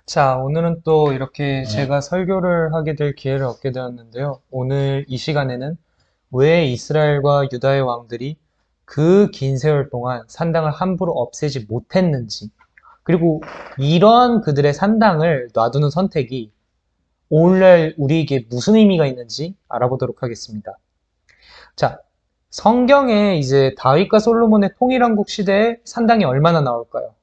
자, 오늘은 또 이렇게 제가 설교를 하게 될 기회를 얻게 되었는데요. 오늘 이 시간에는 왜 이스라엘과 유다의 왕들이 그 긴 세월 동안 산당을 함부로 없애지 못했는지, 그리고 이러한 그들의 산당을 놔두는 선택이 오늘날 우리에게 무슨 의미가 있는지 알아보도록 하겠습니다. 자, 성경에 이제 다윗과 솔로몬의 통일왕국 시대에 산당이 얼마나 나올까요?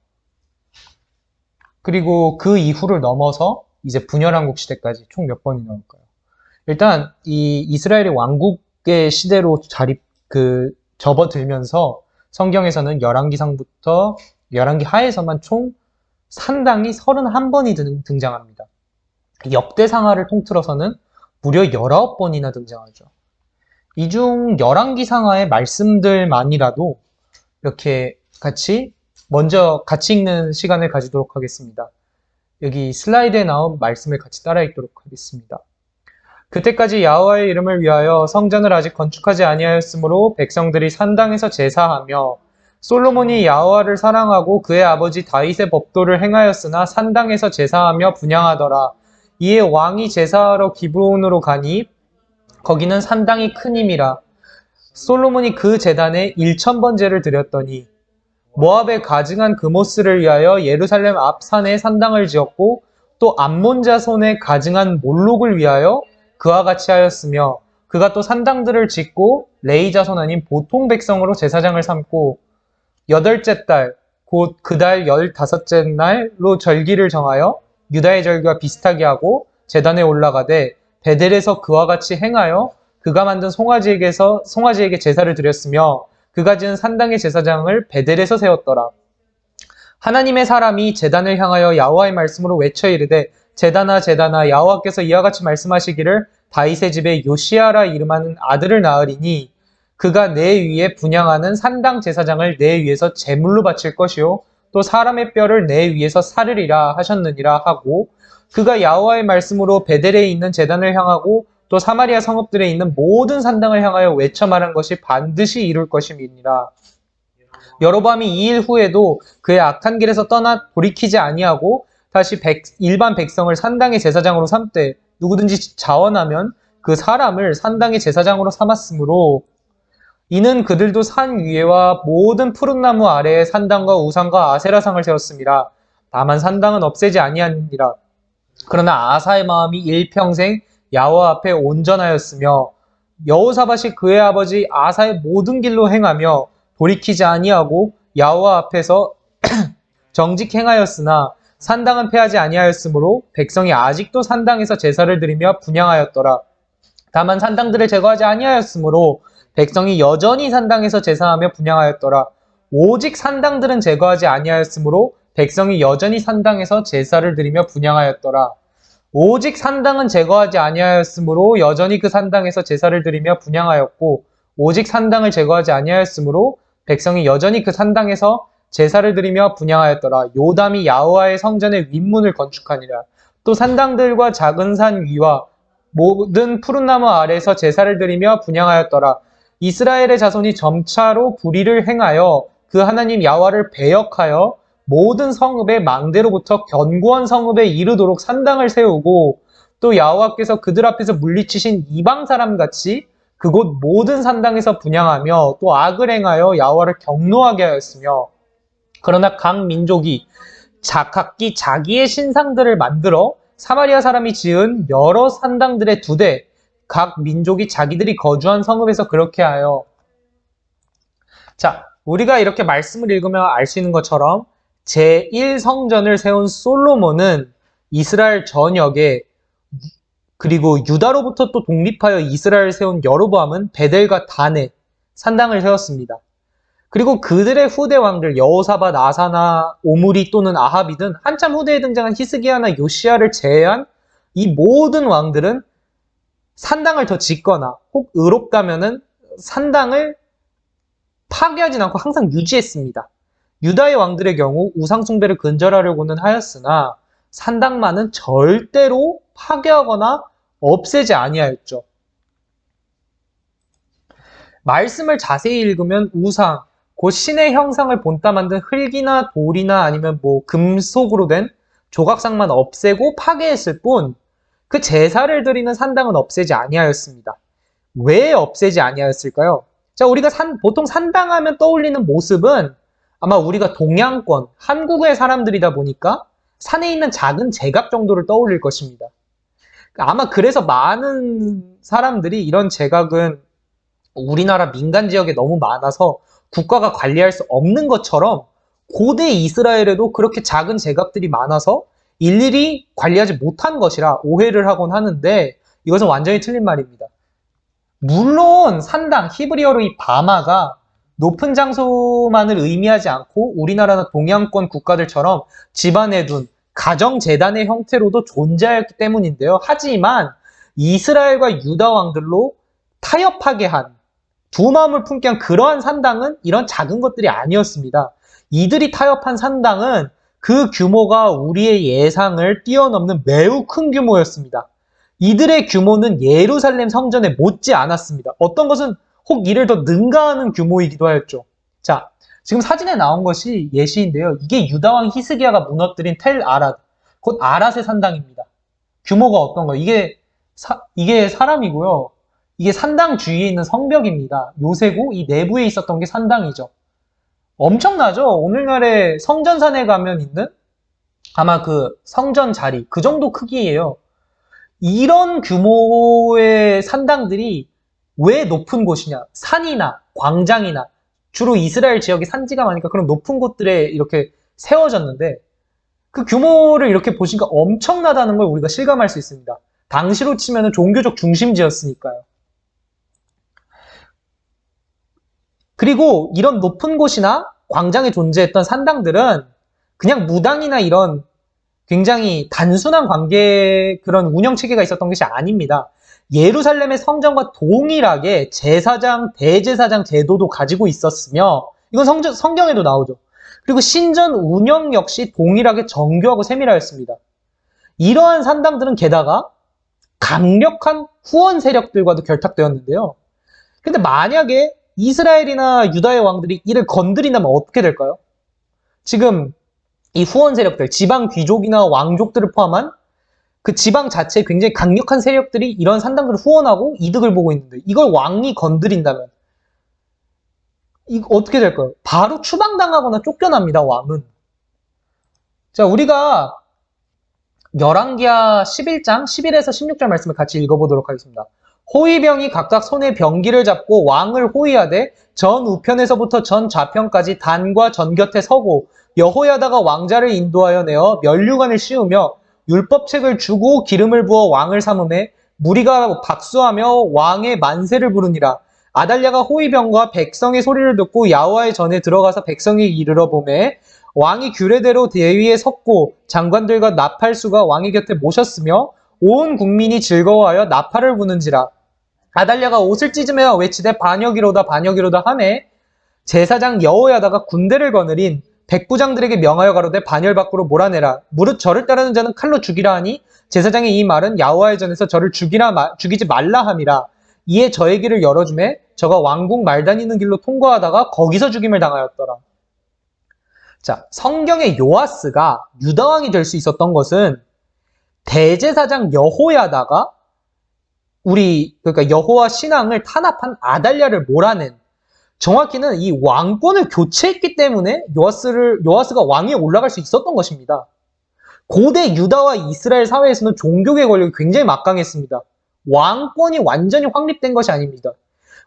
그리고 그 이후를 넘어서 이제 분열왕국 시대까지 총 몇 번이 나올까요? 일단 이 이스라엘의 왕국의 시대로 접어들면서 성경에서는 열왕기상부터 열왕기 하에서만 총 산당이 31번이 등장합니다. 역대상하를 통틀어서는 무려 19번이나 등장하죠. 이 중 열왕기상하의 말씀들만이라도 이렇게 먼저 같이 읽는 시간을 가지도록 하겠습니다. 여기 슬라이드에 나온 말씀을 같이 따라 읽도록 하겠습니다. 그때까지 야호와의 이름을 위하여 성전을 아직 건축하지 아니하였으므로 백성들이 산당에서 제사하며 솔로몬이 야호와를 사랑하고 그의 아버지 다윗의 법도를 행하였으나 산당에서 제사하며 분향하더라. 이에 왕이 제사하러 기브온으로 가니 거기는 산당이 크님이라. 솔로몬이 그 제단에 1000번제를 드렸더니 모압의 가증한 그모스를 위하여 예루살렘 앞 산에 산당을 지었고 또 암몬 자손의 가증한 몰록을 위하여 그와 같이 하였으며 그가 또 산당들을 짓고 레위 자손 아닌 보통 백성으로 제사장을 삼고 여덟째 달 곧 그 달 15째 날로 절기를 정하여 유다의 절기와 비슷하게 하고 제단에 올라가되 베델에서 그와 같이 행하여 그가 만든 송아지에게 제사를 드렸으며 그가 지은 산당의 제사장을 베델에서 세웠더라. 하나님의 사람이 제단을 향하여 야호와의 말씀으로 외쳐 이르되 제단아 제단아 야호와께서 이와 같이 말씀하시기를 다윗의 집에 요시야라 이름하는 아들을 낳으리니 그가 내 위에 분향하는 산당 제사장을 내 위에서 제물로 바칠 것이요 또 사람의 뼈를 내 위에서 사르리라 하셨느니라 하고 그가 야호와의 말씀으로 베델에 있는 제단을 향하고 또 사마리아 성읍들에 있는 모든 산당을 향하여 외쳐 말한 것이 반드시 이룰 것임이니라. 여로보암이 이 일 후에도 그의 악한 길에서 떠나 돌이키지 아니하고 다시 일반 백성을 산당의 제사장으로 삼되 누구든지 자원하면 그 사람을 산당의 제사장으로 삼았으므로 이는 그들도 산 위에와 모든 푸른 나무 아래에 산당과 우상과 아세라상을 세웠습니다. 다만 산당은 없애지 아니하니라. 그러나 아사의 마음이 일평생 야호와 앞에 온전하였으며 여호사밧이 그의 아버지 아사의 모든 길로 행하며 돌이키지 아니하고 야호와 앞에서 정직 행하였으나 산당은 폐하지 아니하였으므로 백성이 아직도 산당에서 제사를 드리며 분향하였더라. 다만 산당들을 제거하지 아니하였으므로 백성이 여전히 산당에서 제사하며 분향하였더라. 오직 산당들은 제거하지 아니하였으므로 백성이 여전히 산당에서 제사를 드리며 분향하였더라. 오직 산당은 제거하지 아니하였으므로 여전히 그 산당에서 제사를 드리며 분향하였고 오직 산당을 제거하지 아니하였으므로 백성이 여전히 그 산당에서 제사를 드리며 분향하였더라. 요담이 야호와의 성전의 윗문을 건축하니라. 또 산당들과 작은 산 위와 모든 푸른 나무 아래에서 제사를 드리며 분향하였더라. 이스라엘의 자손이 점차로 불의를 행하여 그 하나님 야호와를 배역하여 모든 성읍의 망대로부터 견고한 성읍에 이르도록 산당을 세우고 또 야호와께서 그들 앞에서 물리치신 이방 사람같이 그곳 모든 산당에서 분향하며 또 악을 행하여 야호와를 경노하게 하였으며 그러나 각 민족이 각기 자기의 신상들을 만들어 사마리아 사람이 지은 여러 산당들의 두대 각 민족이 자기들이 거주한 성읍에서 그렇게 하여 자, 우리가 이렇게 말씀을 읽으면 알 수 있는 것처럼 제1성전을 세운 솔로몬은 이스라엘 전역에 그리고 유다로부터 또 독립하여 이스라엘을 세운 여로보암은 베델과 단에 산당을 세웠습니다. 그리고 그들의 후대 왕들 여호사밧, 아사나, 오므리 또는 아합이 등 한참 후대에 등장한 히스기야나 요시야를 제외한 이 모든 왕들은 산당을 더 짓거나 혹 의롭다면은 산당을 파괴하진 않고 항상 유지했습니다. 유다의 왕들의 경우 우상숭배를 근절하려고는 하였으나 산당만은 절대로 파괴하거나 없애지 아니하였죠. 말씀을 자세히 읽으면 우상, 곧 신의 형상을 본따 만든 흙이나 돌이나 아니면 금속으로 된 조각상만 없애고 파괴했을 뿐 그 제사를 드리는 산당은 없애지 아니하였습니다. 왜 없애지 아니하였을까요? 자, 우리가 보통 산당하면 떠올리는 모습은 아마 우리가 동양권, 한국의 사람들이다 보니까 산에 있는 작은 제각 정도를 떠올릴 것입니다. 아마 그래서 많은 사람들이 이런 제각은 우리나라 민간 지역에 너무 많아서 국가가 관리할 수 없는 것처럼 고대 이스라엘에도 그렇게 작은 제각들이 많아서 일일이 관리하지 못한 것이라 오해를 하곤 하는데 이것은 완전히 틀린 말입니다. 물론 산당, 히브리어로 이 바마가 높은 장소만을 의미하지 않고 우리나라나 동양권 국가들처럼 집안에 둔 가정재단의 형태로도 존재했기 때문인데요. 하지만 이스라엘과 유다 왕들로 타협하게 한 두 마음을 품게 한 그러한 산당은 이런 작은 것들이 아니었습니다. 이들이 타협한 산당은 그 규모가 우리의 예상을 뛰어넘는 매우 큰 규모였습니다. 이들의 규모는 예루살렘 성전에 못지 않았습니다. 어떤 것은 혹 이를 더 능가하는 규모이기도 하였죠. 자, 지금 사진에 나온 것이 예시인데요. 이게 유다왕 히스기야가 무너뜨린 텔 아랏, 곧 아랏의 산당입니다. 규모가 어떤 거예요? 이게 사람이고요. 이게 산당 주위에 있는 성벽입니다. 요새고 이 내부에 있었던 게 산당이죠. 엄청나죠? 오늘날의 성전산에 가면 있는 아마 그 성전 자리, 그 정도 크기예요. 이런 규모의 산당들이 왜 높은 곳이냐? 산이나 광장이나 주로 이스라엘 지역이 산지가 많으니까 그런 높은 곳들에 이렇게 세워졌는데 그 규모를 이렇게 보시니까 엄청나다는 걸 우리가 실감할 수 있습니다. 당시로 치면 종교적 중심지였으니까요. 그리고 이런 높은 곳이나 광장에 존재했던 산당들은 그냥 무당이나 이런 굉장히 단순한 그런 운영체계가 있었던 것이 아닙니다. 예루살렘의 성전과 동일하게 제사장, 대제사장 제도도 가지고 있었으며 이건 성경에도 나오죠. 그리고 신전 운영 역시 동일하게 정교하고 세밀하였습니다. 이러한 산당들은 게다가 강력한 후원 세력들과도 결탁되었는데요. 근데 만약에 이스라엘이나 유다의 왕들이 이를 건드린다면 어떻게 될까요? 지금 이 후원 세력들, 지방 귀족이나 왕족들을 포함한 그 지방 자체에 굉장히 강력한 세력들이 이런 산당들을 후원하고 이득을 보고 있는데 이걸 왕이 건드린다면 이거 어떻게 될까요? 바로 추방당하거나 쫓겨납니다, 왕은. 자, 우리가 열왕기하 11장 11에서 16절 말씀을 같이 읽어보도록 하겠습니다. 호위병이 각각 손에 병기를 잡고 왕을 호위하되 전 우편에서부터 전 좌편까지 단과 전 곁에 서고 여호야다가 왕자를 인도하여 내어 면류관을 씌우며 율법책을 주고 기름을 부어 왕을 삼음에 무리가 박수하며 왕의 만세를 부르니라. 아달랴가 호위병과 백성의 소리를 듣고 야호와의 전에 들어가서 백성이 이르러 보매 왕이 규례대로 대위에 섰고 장관들과 나팔수가 왕의 곁에 모셨으며 온 국민이 즐거워하여 나팔을 부는지라. 아달랴가 옷을 찢으며 외치되 반역이로다 반역이로다 하매 제사장 여호야다가 군대를 거느린 백부장들에게 명하여 가로되 반열 밖으로 몰아내라. 무릇 저를 따르는 자는 칼로 죽이라 하니 제사장의 이 말은 야호와의 전에서 저를 죽이지 말라 함이라. 이에 저의 길을 열어주매 저가 왕궁 말 다니는 길로 통과하다가 거기서 죽임을 당하였더라. 자, 성경의 요아스가 유다왕이 될 수 있었던 것은 대제사장 여호야다가 그러니까 여호와 신앙을 탄압한 아달랴를 몰아낸, 정확히는 이 왕권을 교체했기 때문에 요아스가 왕위에 올라갈 수 있었던 것입니다. 고대 유다와 이스라엘 사회에서는 종교의 권력이 굉장히 막강했습니다. 왕권이 완전히 확립된 것이 아닙니다.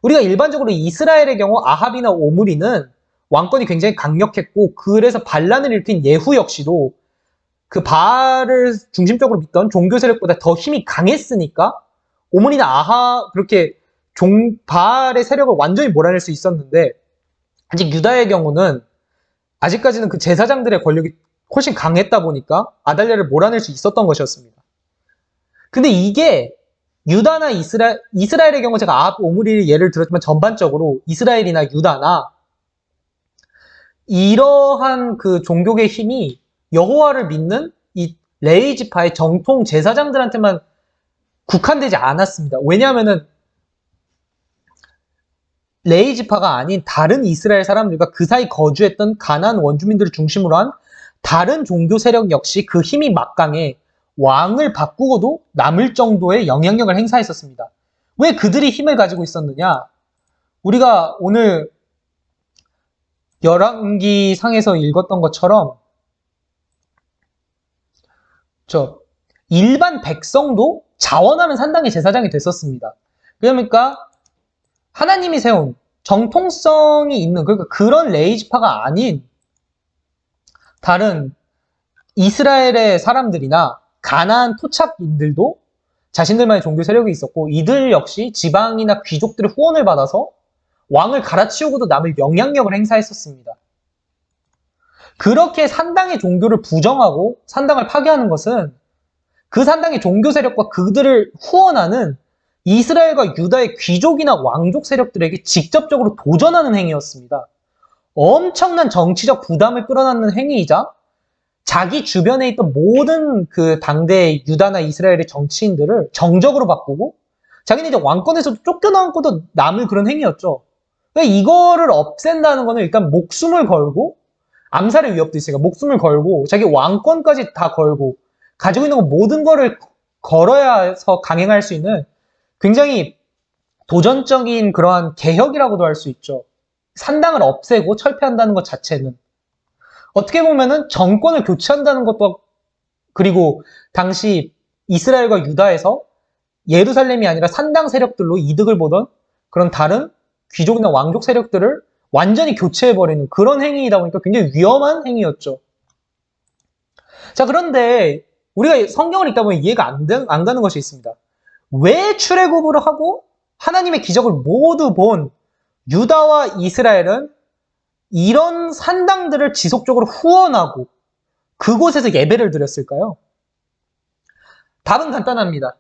우리가 일반적으로 이스라엘의 경우 아합이나 오므리는 왕권이 굉장히 강력했고 그래서 반란을 일으킨 예후 역시도 그 바알을 중심적으로 믿던 종교 세력보다 더 힘이 강했으니까 오므리나 그렇게 바알의 세력을 완전히 몰아낼 수 있었는데 아직 유다의 경우는 아직까지는 그 제사장들의 권력이 훨씬 강했다 보니까 아달랴를 몰아낼 수 있었던 것이었습니다. 근데 이게 유다나 이스라엘의 경우 제가 아합, 오므리를 예를 들었지만 전반적으로 이스라엘이나 유다나 이러한 그 종교의 힘이 여호와를 믿는 이 레위 지파의 정통 제사장들한테만 국한되지 않았습니다. 왜냐하면은 레위 지파가 아닌 다른 이스라엘 사람들과 그 사이 거주했던 가나안 원주민들을 중심으로 한 다른 종교 세력 역시 그 힘이 막강해 왕을 바꾸고도 남을 정도의 영향력을 행사했었습니다. 왜 그들이 힘을 가지고 있었느냐? 우리가 오늘 열왕기 상에서 읽었던 것처럼 일반 백성도 자원하면 산당의 제사장이 됐었습니다. 그러니까 하나님이 세운 정통성이 있는, 그러니까 그런 레이지파가 아닌 다른 이스라엘의 사람들이나 가나안 토착인들도 자신들만의 종교 세력이 있었고, 이들 역시 지방이나 귀족들의 후원을 받아서 왕을 갈아치우고도 남을 영향력을 행사했었습니다. 그렇게 산당의 종교를 부정하고 산당을 파괴하는 것은 그 산당의 종교 세력과 그들을 후원하는 이스라엘과 유다의 귀족이나 왕족 세력들에게 직접적으로 도전하는 행위였습니다. 엄청난 정치적 부담을 끌어안는 행위이자 자기 주변에 있던 모든 그 당대의 유다나 이스라엘의 정치인들을 정적으로 바꾸고 자기는 이제 왕권에서도 쫓겨나고도 남을 그런 행위였죠. 그러니까 이거를 없앤다는 거는 일단 목숨을 걸고, 암살의 위협도 있으니까 목숨을 걸고 자기 왕권까지 다 걸고 가지고 있는 모든 거를 걸어야 해서 강행할 수 있는 굉장히 도전적인 그러한 개혁이라고도 할 수 있죠. 산당을 없애고 철폐한다는 것 자체는 어떻게 보면은 정권을 교체한다는 것도, 그리고 당시 이스라엘과 유다에서 예루살렘이 아니라 산당 세력들로 이득을 보던 그런 다른 귀족이나 왕족 세력들을 완전히 교체해버리는 그런 행위이다 보니까 굉장히 위험한 행위였죠. 자, 그런데 우리가 성경을 읽다 보면 이해가 안 가는 것이 있습니다. 왜 출애굽을 하고 하나님의 기적을 모두 본 유다와 이스라엘은 이런 산당들을 지속적으로 후원하고 그곳에서 예배를 드렸을까요? 답은 간단합니다.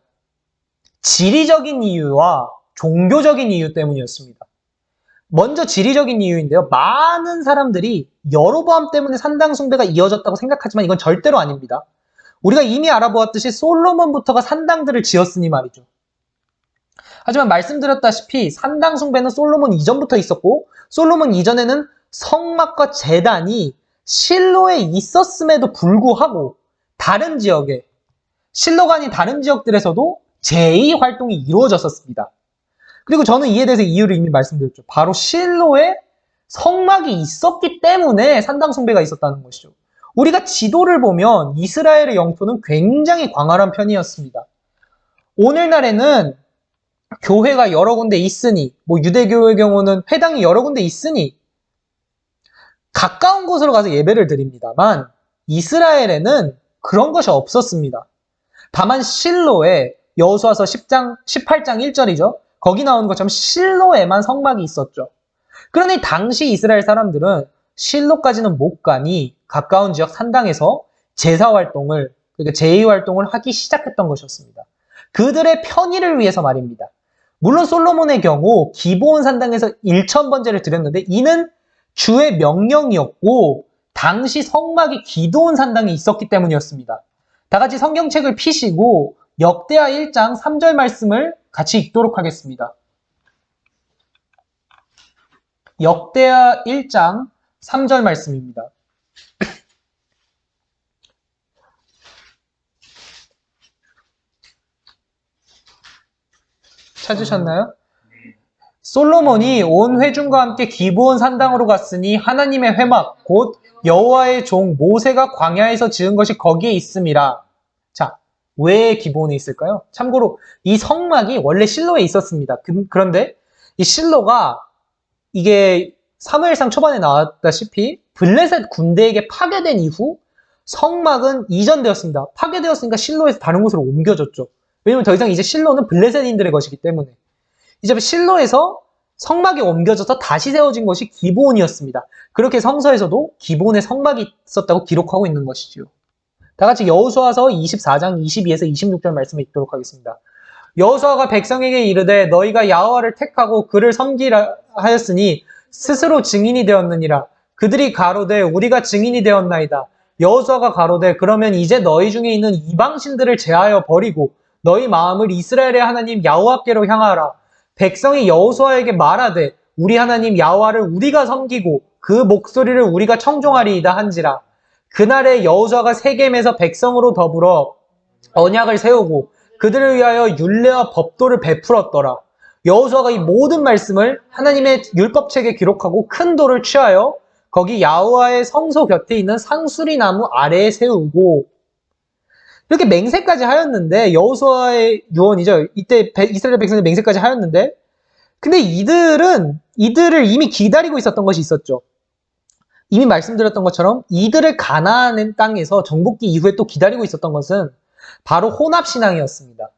지리적인 이유와 종교적인 이유 때문이었습니다. 먼저 지리적인 이유인데요. 많은 사람들이 여로보암 때문에 산당 숭배가 이어졌다고 생각하지만 이건 절대로 아닙니다. 우리가 이미 알아보았듯이 솔로몬부터가 산당들을 지었으니 말이죠. 하지만 말씀드렸다시피 산당 숭배는 솔로몬 이전부터 있었고, 솔로몬 이전에는 성막과 제단이 실로에 있었음에도 불구하고 다른 지역에, 실로가 아닌 다른 지역들에서도 제2 활동이 이루어졌었습니다. 그리고 저는 이에 대해서 이유를 이미 말씀드렸죠. 바로 실로에 성막이 있었기 때문에 산당 숭배가 있었다는 것이죠. 우리가 지도를 보면 이스라엘의 영토는 굉장히 광활한 편이었습니다. 오늘날에는 교회가 여러 군데 있으니, 유대교의 경우는 회당이 여러 군데 있으니 가까운 곳으로 가서 예배를 드립니다만, 이스라엘에는 그런 것이 없었습니다. 다만 실로에, 여호수아서 18장 1절이죠. 거기 나오는 것처럼 실로에만 성막이 있었죠. 그러니 당시 이스라엘 사람들은 실로까지는 못 가니 가까운 지역 산당에서 제사 활동을, 그러니까 제2 활동을 하기 시작했던 것이었습니다. 그들의 편의를 위해서 말입니다. 물론 솔로몬의 경우 기브온 산당에서 1000번제를 드렸는데 이는 주의 명령이었고 당시 성막이 기드온 산당에 있었기 때문이었습니다. 다 같이 성경책을 피시고 역대하 1장 3절 말씀을 같이 읽도록 하겠습니다. 역대하 1장 3절 말씀입니다. 찾으셨나요? 솔로몬이 온 회중과 함께 기브온 산당으로 갔으니 하나님의 회막 곧 여호와의 종 모세가 광야에서 지은 것이 거기에 있음이라. 자, 왜 기브온에 있을까요? 참고로 이 성막이 원래 실로에 있었습니다. 그런데 이 실로가 이게 사무엘상 초반에 나왔다시피 블레셋 군대에게 파괴된 이후 성막은 이전되었습니다. 파괴되었으니까 실로에서 다른 곳으로 옮겨졌죠. 왜냐면 더 이상 이제 실로는 블레셋인들의 것이기 때문에. 이제 실로에서 성막이 옮겨져서 다시 세워진 것이 기브온이었습니다. 그렇게 성서에서도 기브온에 성막이 있었다고 기록하고 있는 것이지요. 다 같이 여호수아서 24장 22에서 26절 말씀을 읽도록 하겠습니다. 여호수아가 백성에게 이르되 너희가 야호와를 택하고 그를 섬기라 하였으니 스스로 증인이 되었느니라. 그들이 가로되 우리가 증인이 되었나이다. 여호수아가 가로되 그러면 이제 너희 중에 있는 이방신들을 제하여 버리고 너희 마음을 이스라엘의 하나님 야호와께로 향하라. 백성이 여호수아에게 말하되 우리 하나님 야호와를 우리가 섬기고 그 목소리를 우리가 청종하리이다 한지라. 그날에 여호수아가 세겜에서 백성으로 더불어 언약을 세우고 그들을 위하여 율례와 법도를 베풀었더라. 여호수아가 이 모든 말씀을 하나님의 율법책에 기록하고 큰 돌을 취하여 거기 야호와의 성소 곁에 있는 상수리 나무 아래에 세우고, 이렇게 맹세까지 하였는데, 여호수아의 유언이죠. 이때 이스라엘 백성들 맹세까지 하였는데, 근데 이들을 이미 기다리고 있었던 것이 있었죠. 이미 말씀드렸던 것처럼 이들을 가나안 땅에서 정복기 이후에 또 기다리고 있었던 것은 바로 혼합신앙이었습니다.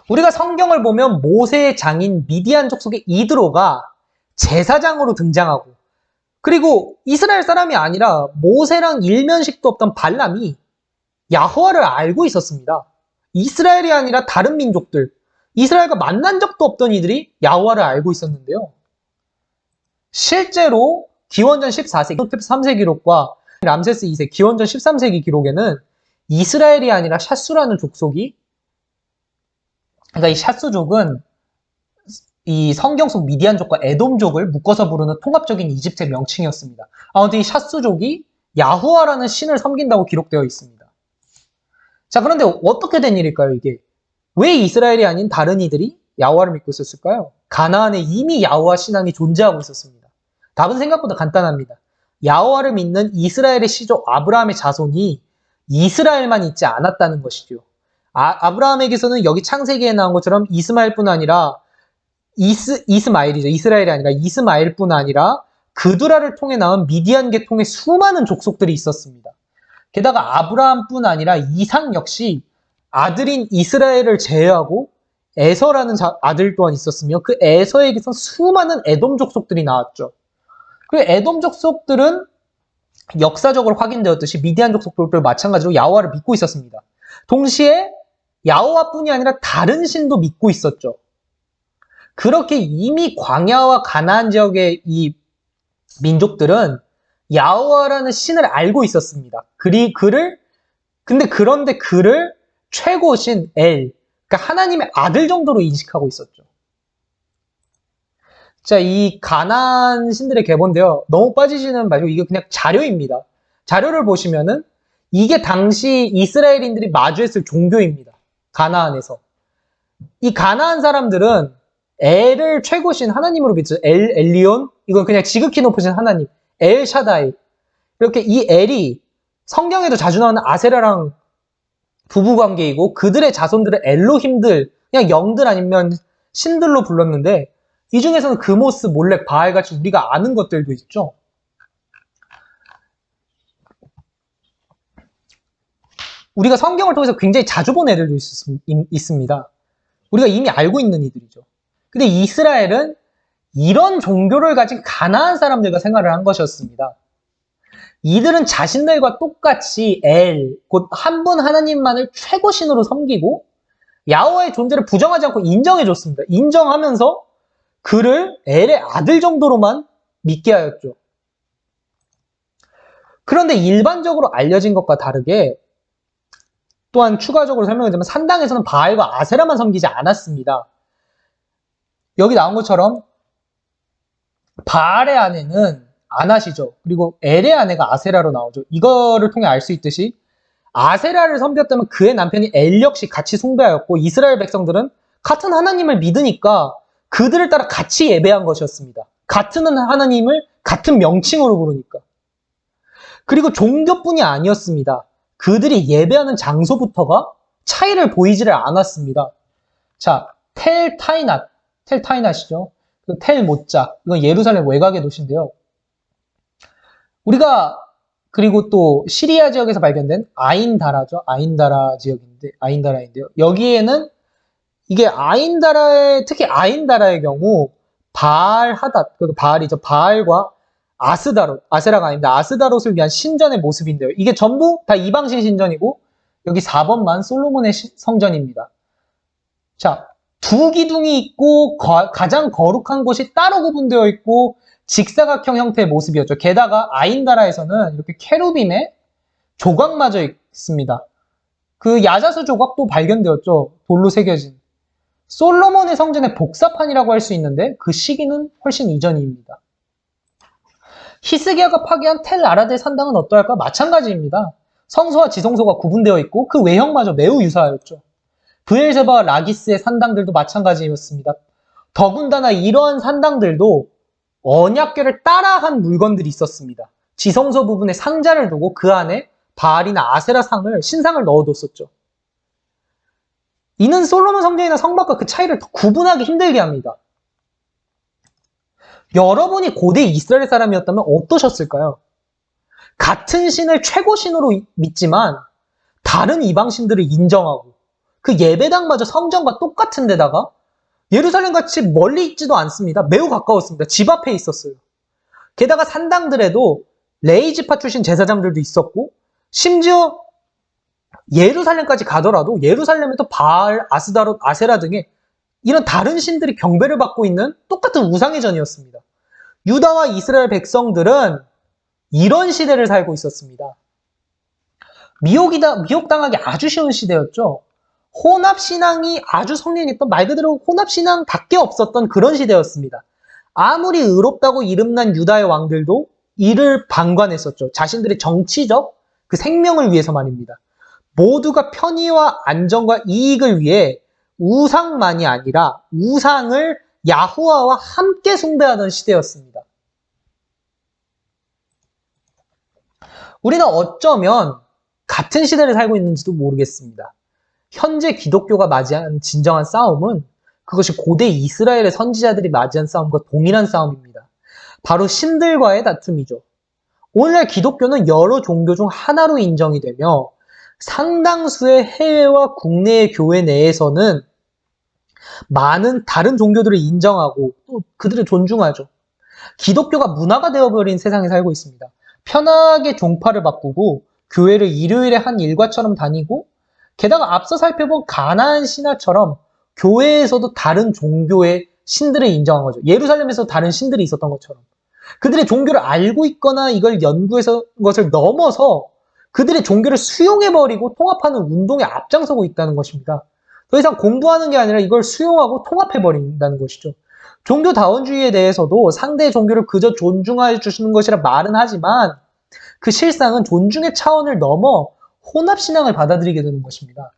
우리가 성경을 보면 모세의 장인 미디안 족속의 이드로가 제사장으로 등장하고, 그리고 이스라엘 사람이 아니라 모세랑 일면식도 없던 발람이 야호와를 알고 있었습니다. 이스라엘이 아니라 다른 민족들, 이스라엘과 만난 적도 없던 이들이 야호와를 알고 있었는데요. 실제로 기원전 14세기, 호렙 3세 기록과 람세스 2세, 기원전 13세기 기록에는 이스라엘이 아니라 샷수라는 족속이, 그러니까 이 샷수족은 이 성경 속 미디안족과 에돔족을 묶어서 부르는 통합적인 이집트의 명칭이었습니다. 아무튼 이 샷수족이 야후와라는 신을 섬긴다고 기록되어 있습니다. 자, 그런데 어떻게 된 일일까요, 이게? 왜 이스라엘이 아닌 다른 이들이 야후와를 믿고 있었을까요? 가나안에 이미 야후와 신앙이 존재하고 있었습니다. 답은 생각보다 간단합니다. 야후와를 믿는 이스라엘의 시조 아브라함의 자손이 이스라엘만 있지 않았다는 것이죠. 아브라함에게서는 여기 창세기에 나온 것처럼 이스마엘뿐 아니라 이스마엘이죠. 이스라엘이 아니라 이스마엘뿐 아니라 그두라를 통해 나온 미디안 계통의 수많은 족속들이 있었습니다. 게다가 아브라함뿐 아니라 이삭 역시 아들인 이스라엘을 제외하고 에서라는 아들 또한 있었으며 그 에서에게서 수많은 에돔 족속들이 나왔죠. 그리고 에돔 족속들은 역사적으로 확인되었듯이 미디안 족속들도 마찬가지로 야호와를 믿고 있었습니다. 동시에 야호와뿐이 아니라 다른 신도 믿고 있었죠. 그렇게 이미 광야와 가나안 지역의 이 민족들은 야호와라는 신을 알고 있었습니다. 그런데 그를 최고신 엘, 그러니까 하나님의 아들 정도로 인식하고 있었죠. 자, 이 가나안 신들의 계보인데요. 너무 빠지지는 마시고 이게 그냥 자료입니다. 자료를 보시면은 이게 당시 이스라엘인들이 마주했을 종교입니다. 가나안에서. 이 가나안 사람들은 엘을 최고신 하나님으로 믿죠. 엘리온, 이건 그냥 지극히 높으신 하나님, 엘 샤다이. 이렇게 이 엘이 성경에도 자주 나오는 아세라랑 부부관계이고 그들의 자손들은 엘로힘들, 그냥 영들 아니면 신들로 불렀는데 이 중에서는 그모스, 몰렉, 바알같이 우리가 아는 것들도 있죠. 우리가 성경을 통해서 굉장히 자주 본 애들도 있습니다. 우리가 이미 알고 있는 이들이죠. 근데 이스라엘은 이런 종교를 가진 가나안 사람들과 생활을 한 것이었습니다. 이들은 자신들과 똑같이 엘, 곧 한 분 하나님만을 최고신으로 섬기고 야호와의 존재를 부정하지 않고 인정해줬습니다. 인정하면서 그를 엘의 아들 정도로만 믿게 하였죠. 그런데 일반적으로 알려진 것과 다르게 또한 추가적으로 설명드리면 산당에서는 바알과 아세라만 섬기지 않았습니다. 여기 나온 것처럼 바알의 아내는 아낫이죠. 그리고 엘의 아내가 아세라로 나오죠. 이거를 통해 알 수 있듯이 아세라를 섬겼다면 그의 남편이 엘 역시 같이 숭배하였고 이스라엘 백성들은 같은 하나님을 믿으니까 그들을 따라 같이 예배한 것이었습니다. 같은 하나님을 같은 명칭으로 부르니까. 그리고 종교뿐이 아니었습니다. 그들이 예배하는 장소부터가 차이를 보이지를 않았습니다. 자, 텔타이낫이죠. 텔 모자, 이건 예루살렘 외곽의 도시인데요. 우리가 그리고 또 시리아 지역에서 발견된 아인다라죠. 아인다라인데요. 여기에는 이게 특히 아인다라의 경우 바알하닷, 바알이죠. 바알과 아세라가 아닌데 아스다롯을 위한 신전의 모습인데요. 이게 전부 다 이방신 신전이고 여기 4번만 솔로몬의 성전입니다. 자, 두 기둥이 있고 가장 거룩한 곳이 따로 구분되어 있고 직사각형 형태의 모습이었죠. 게다가 아인다라에서는 이렇게 케루빔의 조각마저 있습니다. 그 야자수 조각도 발견되었죠. 돌로 새겨진. 솔로몬의 성전의 복사판이라고 할 수 있는데 그 시기는 훨씬 이전입니다. 히스기야가 파괴한 텔 아라델 산당은 어떠할까? 마찬가지입니다. 성소와 지성소가 구분되어 있고 그 외형마저 매우 유사하였죠. 브엘제바와 라기스의 산당들도 마찬가지였습니다. 더군다나 이러한 산당들도 언약궤를 따라한 물건들이 있었습니다. 지성소 부분에 상자를 두고 그 안에 바알이나 아세라 상을 신상을 넣어뒀었죠. 이는 솔로몬 성전이나 성막과 그 차이를 더 구분하기 힘들게 합니다. 여러분이 고대 이스라엘 사람이었다면 어떠셨을까요? 같은 신을 최고 신으로 믿지만 다른 이방 신들을 인정하고 그 예배당마저 성전과 똑같은 데다가 예루살렘 같이 멀리 있지도 않습니다. 매우 가까웠습니다. 집 앞에 있었어요. 게다가 산당들에도 레이지파 출신 제사장들도 있었고 심지어 예루살렘까지 가더라도 예루살렘에도 바알, 아스다롯, 아세라 등의 이런 다른 신들이 경배를 받고 있는 똑같은 우상의 전이었습니다. 유다와 이스라엘 백성들은 이런 시대를 살고 있었습니다. 미혹당하기 아주 쉬운 시대였죠. 혼합신앙이 아주 성행했던 말 그대로 혼합신앙밖에 없었던 그런 시대였습니다. 아무리 의롭다고 이름난 유다의 왕들도 이를 방관했었죠. 자신들의 정치적 그 생명을 위해서 말입니다. 모두가 편의와 안정과 이익을 위해 우상만이 아니라 우상을 야후와와 함께 숭배하던 시대였습니다. 우리는 어쩌면 같은 시대를 살고 있는지도 모르겠습니다. 현재 기독교가 맞이한 진정한 싸움은 그것이 고대 이스라엘의 선지자들이 맞이한 싸움과 동일한 싸움입니다. 바로 신들과의 다툼이죠. 오늘날 기독교는 여러 종교 중 하나로 인정이 되며 상당수의 해외와 국내의 교회 내에서는 많은 다른 종교들을 인정하고 또 그들을 존중하죠. 기독교가 문화가 되어버린 세상에 살고 있습니다. 편하게 종파를 바꾸고 교회를 일요일에 한 일과처럼 다니고 게다가 앞서 살펴본 가나안 신화처럼 교회에서도 다른 종교의 신들을 인정한 거죠. 예루살렘에서 다른 신들이 있었던 것처럼. 그들의 종교를 알고 있거나 이걸 연구해서 것을 넘어서 그들의 종교를 수용해버리고 통합하는 운동에 앞장서고 있다는 것입니다. 더 이상 공부하는 게 아니라 이걸 수용하고 통합해버린다는 것이죠. 종교다원주의에 대해서도 상대의 종교를 그저 존중해 주시는 것이라 말은 하지만 그 실상은 존중의 차원을 넘어 혼합신앙을 받아들이게 되는 것입니다.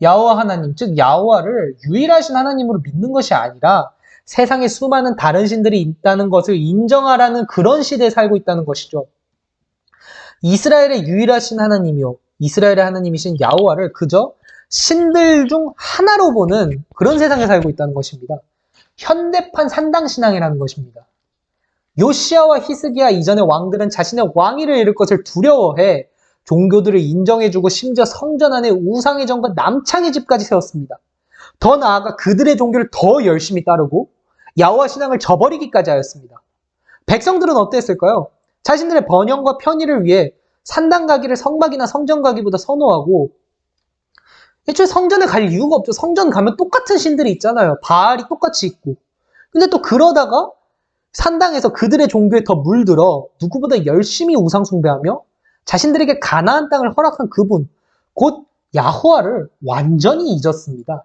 야호와 하나님, 즉 야호와를 유일하신 하나님으로 믿는 것이 아니라 세상에 수많은 다른 신들이 있다는 것을 인정하라는 그런 시대에 살고 있다는 것이죠. 이스라엘의 유일하신 하나님이요, 이스라엘의 하나님이신 야호와를 그저 신들 중 하나로 보는 그런 세상에 살고 있다는 것입니다. 현대판 산당신앙이라는 것입니다. 요시야와 히스기야 이전의 왕들은 자신의 왕위를 잃을 것을 두려워해 종교들을 인정해주고 심지어 성전 안에 우상의 전과 남창의 집까지 세웠습니다. 더 나아가 그들의 종교를 더 열심히 따르고 야호와 신앙을 저버리기까지 하였습니다. 백성들은 어땠을까요? 자신들의 번영과 편의를 위해 산당 가기를 성막이나 성전 가기보다 선호하고 애초에 성전에 갈 이유가 없죠. 성전 가면 똑같은 신들이 있잖아요. 바알이 똑같이 있고. 근데 또 그러다가 산당에서 그들의 종교에 더 물들어 누구보다 열심히 우상 숭배하며 자신들에게 가나안 땅을 허락한 그분, 곧 야호와를 완전히 잊었습니다.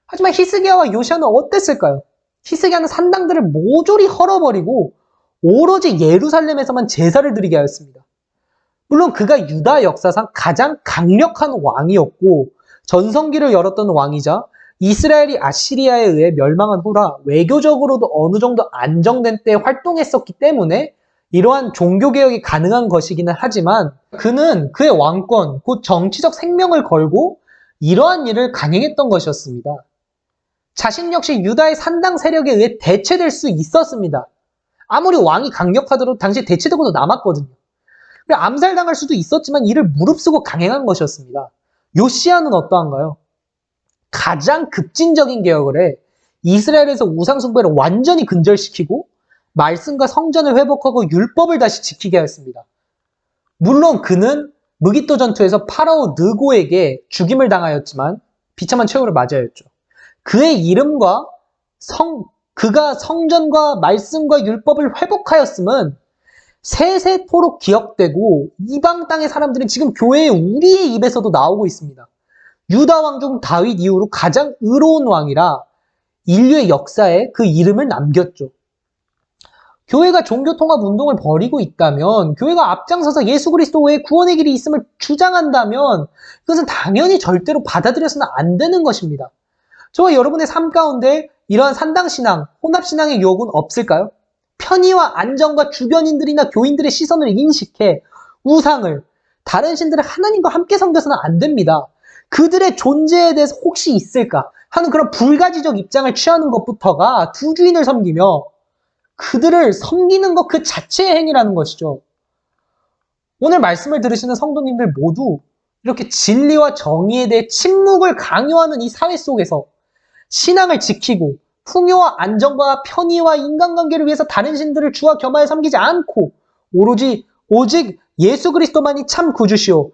하지만 히스기야와 요시야는 어땠을까요? 히스기야는 산당들을 모조리 헐어버리고 오로지 예루살렘에서만 제사를 드리게 하였습니다. 물론 그가 유다 역사상 가장 강력한 왕이었고 전성기를 열었던 왕이자 이스라엘이 아시리아에 의해 멸망한 후라 외교적으로도 어느 정도 안정된 때 활동했었기 때문에 이러한 종교개혁이 가능한 것이기는 하지만 그는 그의 왕권, 곧 정치적 생명을 걸고 이러한 일을 강행했던 것이었습니다. 자신 역시 유다의 산당 세력에 의해 대체될 수 있었습니다. 아무리 왕이 강력하더라도 당시에 대체되고도 남았거든요. 암살당할 수도 있었지만 이를 무릅쓰고 강행한 것이었습니다. 요시야는 어떠한가요? 가장 급진적인 개혁을 해 이스라엘에서 우상숭배를 완전히 근절시키고 말씀과 성전을 회복하고 율법을 다시 지키게 하였습니다. 물론 그는 무기토 전투에서 파라오 느고에게 죽임을 당하였지만 비참한 최후를 맞이하였죠. 그의 이름과 그가 성전과 말씀과 율법을 회복하였음은 세세토록 기억되고 이방 땅의 사람들은 지금 교회의 우리의 입에서도 나오고 있습니다. 유다 왕 중 다윗 이후로 가장 의로운 왕이라 인류의 역사에 그 이름을 남겼죠. 교회가 종교통합 운동을 벌이고 있다면, 교회가 앞장서서 예수 그리스도 외에 구원의 길이 있음을 주장한다면 그것은 당연히 절대로 받아들여서는 안 되는 것입니다. 저와 여러분의 삶 가운데 이러한 산당신앙, 혼합신앙의 유혹은 없을까요? 편의와 안정과 주변인들이나 교인들의 시선을 인식해 우상을, 다른 신들을 하나님과 함께 섬겨서는 안 됩니다. 그들의 존재에 대해서 혹시 있을까 하는 그런 불가지적 입장을 취하는 것부터가 두 주인을 섬기며 그들을 섬기는 것 그 자체의 행위라는 것이죠. 오늘 말씀을 들으시는 성도님들 모두 이렇게 진리와 정의에 대해 침묵을 강요하는 이 사회 속에서 신앙을 지키고 풍요와 안정과 편의와 인간관계를 위해서 다른 신들을 주와 겸하여 섬기지 않고 오직 예수 그리스도만이 참 구주시오,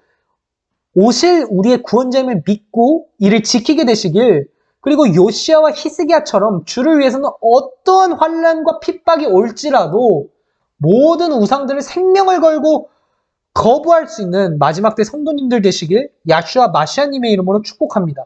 오실 우리의 구원자임을 믿고 이를 지키게 되시길, 그리고 요시아와 히스기야처럼 주를 위해서는 어떠한 환난과 핍박이 올지라도 모든 우상들을 생명을 걸고 거부할 수 있는 마지막 때 성도님들 되시길 야슈아 마시아님의 이름으로 축복합니다.